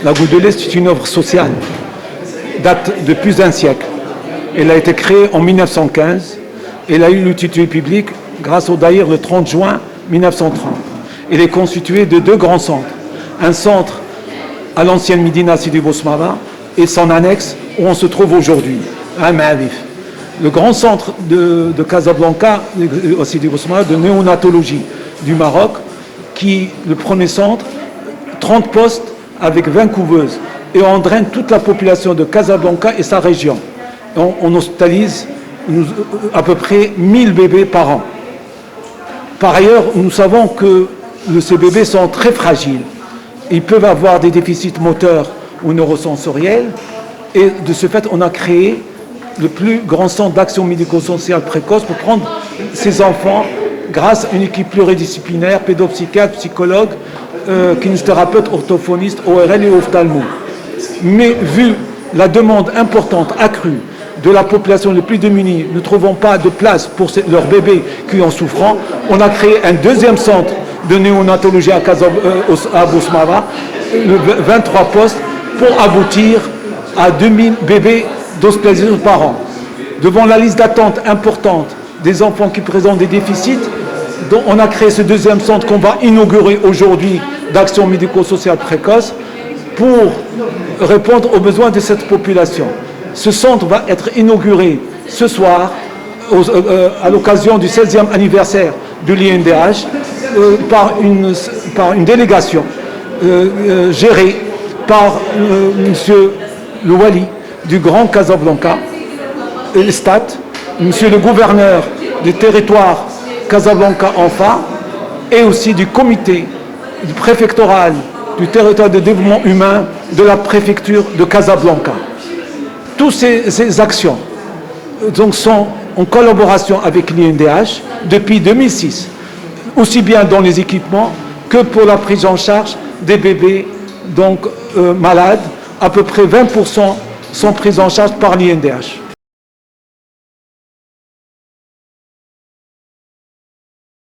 La Goudelée, c'est une œuvre sociale, date de plus d'un siècle. Elle a été créée en 1915. Elle a eu l'utilité publique grâce au Daïr le 30 juin 1930. Elle est constituée de deux grands centres. Un centre à l'ancienne Médina Sidi Bousmara et son annexe où on se trouve aujourd'hui, à Ma'arif. Le grand centre de Casablanca, au Sidi Bousmara, de néonatologie du Maroc, qui, le premier centre, 30 postes avec 20 couveuses. Et on draine toute la population de Casablanca et sa région. On hospitalise à peu près 1000 bébés par an. Par ailleurs, nous savons que ces bébés sont très fragiles. Ils peuvent avoir des déficits moteurs ou neurosensoriels. Et de ce fait, on a créé le plus grand centre d'action médico-sociale précoce pour prendre ces enfants grâce à une équipe pluridisciplinaire, pédopsychiatre, psychologue, kinésithérapeute, orthophoniste, ORL et ophtalmo. Mais vu la demande importante, accrue, de la population les plus démunie, ne trouvons pas de place pour leurs bébés qui en souffrant, on a créé un deuxième centre de néonatologie à Bousmara, 23 postes, pour aboutir à 2000 bébés d'hospitalisation par an. Devant la liste d'attente importante des enfants qui présentent des déficits, dont on a créé ce deuxième centre qu'on va inaugurer aujourd'hui d'action médico-sociale précoce pour répondre aux besoins de cette population. Ce centre va être inauguré ce soir à l'occasion du 16e anniversaire de l'INDH par une délégation gérée par M. le Wali du Grand Casablanca, l'Estat, M. le gouverneur du territoire Casablanca-Anfa et aussi du comité préfectoral du territoire de développement humain de la préfecture de Casablanca. Toutes ces actions donc, sont en collaboration avec l'INDH depuis 2006, aussi bien dans les équipements que pour la prise en charge des bébés malades. À peu près 20% sont pris en charge par l'INDH.